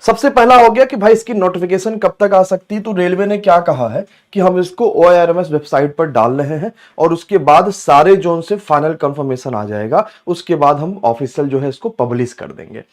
सबसे पहला हो गया कि भाई इसकी नोटिफिकेशन कब तक आ सकती है। तो रेलवे ने क्या कहा है कि हम इसको OIRMS वेबसाइट पर डाल रहे हैं और उसके बाद सारे जोन से फाइनल कंफर्मेशन आ जाएगा, उसके बाद हम ऑफिशियल जो है इसको पब्लिश कर देंगे,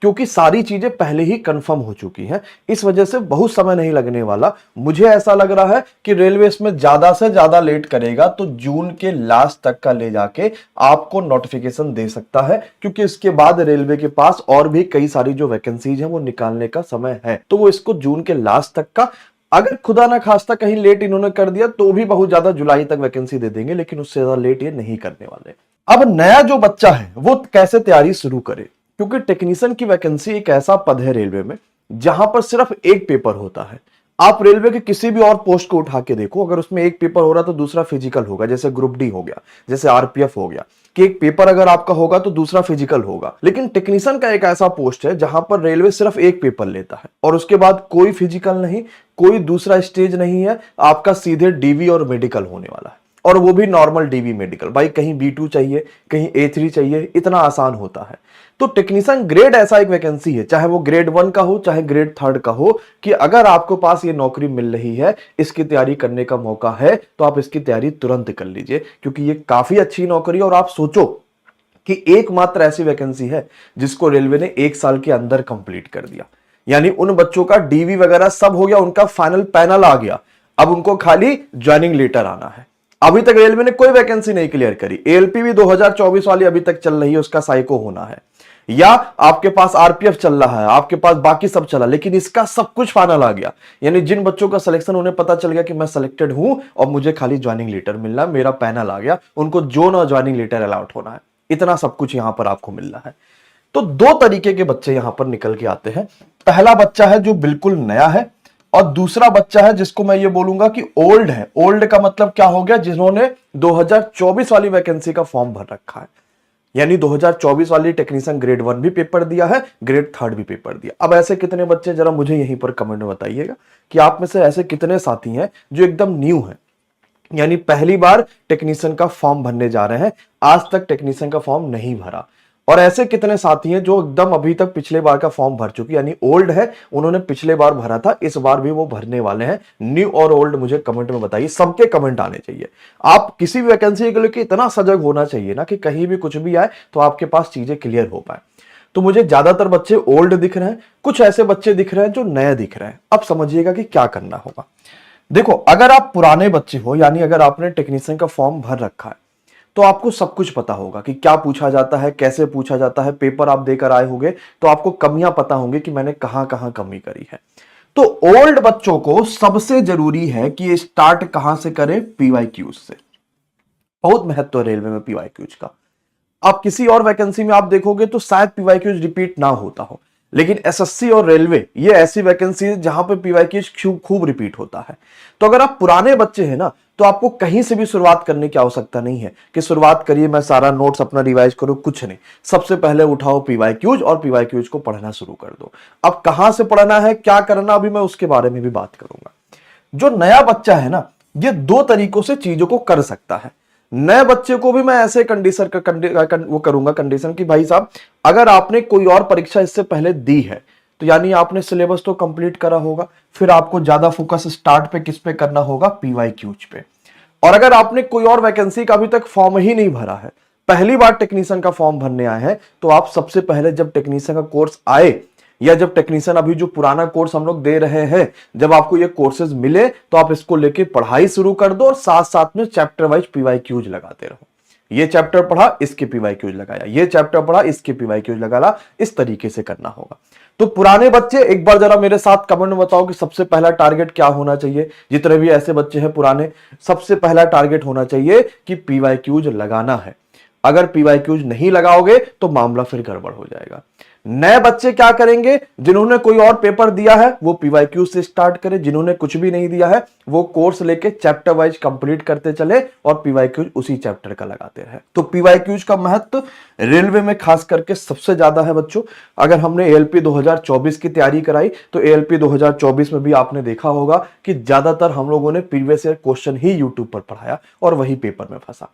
क्योंकि सारी चीजें पहले ही कंफर्म हो चुकी हैं। इस वजह से बहुत समय नहीं लगने वाला। मुझे ऐसा लग रहा है कि रेलवे इसमें ज्यादा से ज्यादा लेट करेगा तो जून के लास्ट तक का ले जाके आपको नोटिफिकेशन दे सकता है, क्योंकि इसके बाद रेलवे के पास और भी कई सारी जो वैकेंसीज हैं वो निकालने का समय है। तो वो इसको जून के लास्ट तक का, अगर खुदा ना खास्ता कहीं लेट इन्होंने कर दिया तो भी बहुत ज्यादा जुलाई तक वैकेंसी दे देंगे, लेकिन उससे ज्यादा लेट ये नहीं करने वाले। अब नया जो बच्चा है वो कैसे तैयारी शुरू करे, क्योंकि टेक्नीशियन की वैकेंसी एक ऐसा पद है रेलवे में जहां पर सिर्फ एक पेपर होता है। आप रेलवे के किसी भी और पोस्ट को उठा के देखो, अगर उसमें एक पेपर हो रहा तो दूसरा फिजिकल होगा, जैसे ग्रुप डी हो गया, जैसे RPF हो गया, कि एक पेपर अगर आपका होगा तो दूसरा फिजिकल होगा। लेकिन टेक्नीशियन का एक ऐसा पोस्ट है जहां पर रेलवे सिर्फ एक पेपर लेता है और उसके बाद कोई फिजिकल नहीं, कोई दूसरा स्टेज नहीं है, आपका सीधे DV और मेडिकल होने वाला है, और वो भी नॉर्मल DV मेडिकल। भाई कहीं B2 चाहिए, कहीं A3 चाहिए, इतना आसान होता है। तो टेक्नीशियन ग्रेड ऐसा एक वैकेंसी है, चाहे वो ग्रेड 1 का हो चाहे ग्रेड 3 का हो, कि अगर आपको पास ये नौकरी मिल रही है, इसकी तैयारी करने का मौका है, तो आप इसकी तैयारी तुरंत कर लीजिए, क्योंकि ये काफी अच्छी नौकरी है। और आप सोचो कि एकमात्र ऐसी वैकेंसी है जिसको रेलवे ने 1 साल के अंदर कंप्लीट कर दिया। यानी उन बच्चों का DV वगैरह सब हो गया, उनका फाइनल पैनल आ गया, अब उनको खाली ज्वाइनिंग लेटर आना है। अभी तक रेलवे ने कोई वैकेंसी नहीं क्लियर करी। ALP भी 2024 वाली अभी तक चल रही है, उसका साइको होना है, या आपके पास RPF चल रहा है, आपके पास बाकी सब चला, लेकिन इसका सब कुछ फाइनल आ गया। यानी जिन बच्चों का सिलेक्शन, उन्हें पता चल गया कि मैं सिलेक्टेड हूं और मुझे खाली ज्वाइनिंग लेटर मिलना है, मेरा पैनल आ गया, उनको जोन और ज्वाइनिंग लेटर अलॉट होना है। इतना सब कुछ यहां पर आपको मिल रहा है। तो 2 तरीके के बच्चे यहां पर निकल के आते हैं। पहला बच्चा है जो बिल्कुल नया है, और दूसरा बच्चा है जिसको मैं ये बोलूंगा कि ओल्ड है। ओल्ड का मतलब क्या हो गया, जिन्होंने 2024 वाली वैकेंसी का फॉर्म भर रखा है, यानी 2024 वाली टेक्नीशियन ग्रेड 1 भी पेपर दिया है, ग्रेड 3 भी पेपर दिया। अब ऐसे कितने बच्चे, जरा मुझे यहीं पर कमेंट में बताइएगा कि आप में से ऐसे कितने साथी हैं जो एकदम न्यू हैं, यानी पहली बार टेक्नीशियन का फॉर्म भरने जा रहे हैं, आज तक टेक्नीशियन का फॉर्म नहीं भरा। और ऐसे कितने साथी हैं जो एकदम अभी तक पिछले बार का फॉर्म भर चुके, यानी ओल्ड है, उन्होंने पिछले बार भरा था, इस बार भी वो भरने वाले हैं। न्यू और ओल्ड मुझे कमेंट में बताइए, सबके कमेंट आने चाहिए। आप किसी भी वैकेंसी के लिए इतना सजग होना चाहिए ना कि कहीं भी कुछ भी आए तो आपके पास चीजें क्लियर हो पाए। तो मुझे ज्यादातर बच्चे ओल्ड दिख रहे हैं, कुछ ऐसे बच्चे दिख रहे हैं जो नए दिख रहे हैं। अब समझिएगा कि क्या करना होगा। देखो, अगर आप पुराने बच्चे हो, यानी अगर आपने टेक्नीशियन का फॉर्म भर रखा है, तो आपको सब कुछ पता होगा कि क्या पूछा जाता है, कैसे पूछा जाता है, पेपर आप देकर आए होंगे तो आपको कमियां पता होंगी कि मैंने कहां कहां कमी करी है। तो ओल्ड बच्चों को सबसे जरूरी है कि ये स्टार्ट कहां से करें, PYQs से। बहुत महत्व है रेलवे में PYQs का। आप किसी और वैकेंसी में आप देखोगे तो शायद PYQs रिपीट ना होता हो, लेकिन SSC और रेलवे ये ऐसी वैकेंसी है जहां पे PYQs खूब रिपीट होता है। तो अगर आप पुराने बच्चे हैं ना, तो आपको कहीं से भी शुरुआत करने की आवश्यकता नहीं है कि शुरुआत करिए, मैं सारा नोट्स अपना रिवाइज करूं, कुछ नहीं। सबसे पहले उठाओ PYQs और PYQs को पढ़ना शुरू कर दो। अब कहां से पढ़ना है, क्या करना, अभी मैं उसके बारे में भी बात करूंगा। जो नया बच्चा है ना, ये 2 तरीकों से चीजों को कर सकता है। नए बच्चे को भी मैं ऐसे वो करूंगा कंडीशन कि भाई साहब, अगर आपने कोई और परीक्षा इससे पहले दी है तो यानी आपने सिलेबस तो कंप्लीट करा होगा, फिर आपको ज्यादा फोकस स्टार्ट पे किस पे करना होगा, PYQs पे। और अगर आपने कोई और वैकेंसी का अभी तक फॉर्म ही नहीं भरा है, पहली बार टेक्नीशियन का फॉर्म भरने आए हैं, तो आप सबसे पहले जब टेक्नीशियन का कोर्स आए, या जब टेक्नीशियन अभी जो पुराना कोर्स हम लोग दे रहे हैं, जब आपको ये कोर्सेज मिले तो आप इसको लेके पढ़ाई शुरू कर दो और साथ साथ में चैप्टर वाइज PYQs लगाते रहो। ये चैप्टर पढ़ा, इसके PYQs लगाया, ये चैप्टर पढ़ा, इसके PYQs लगाया, इस तरीके से करना होगा। तो पुराने बच्चे एक बार जरा मेरे साथ कमेंट में बताओ कि सबसे पहला टारगेट क्या होना चाहिए। जितने भी ऐसे बच्चे हैं पुराने, सबसे पहला टारगेट होना चाहिए कि PYQs लगाना है। अगर PYQs नहीं लगाओगे तो मामला फिर गड़बड़ हो जाएगा। नए बच्चे क्या करेंगे, जिन्होंने कोई और पेपर दिया है वो PYQs से स्टार्ट करें, जिन्होंने कुछ भी नहीं दिया है वो कोर्स लेके चैप्टर वाइज कंप्लीट करते चले और PYQs उसी चैप्टर का लगाते रहे। तो PYQs का महत्व रेलवे में खास करके सबसे ज्यादा है बच्चों। अगर हमने ALP 2024 की तैयारी कराई तो ALP 2024 में भी आपने देखा होगा कि ज्यादातर हम लोगों ने प्रीवियस ईयर क्वेश्चन ही यूट्यूब पर पढ़ाया और वही पेपर में फंसा।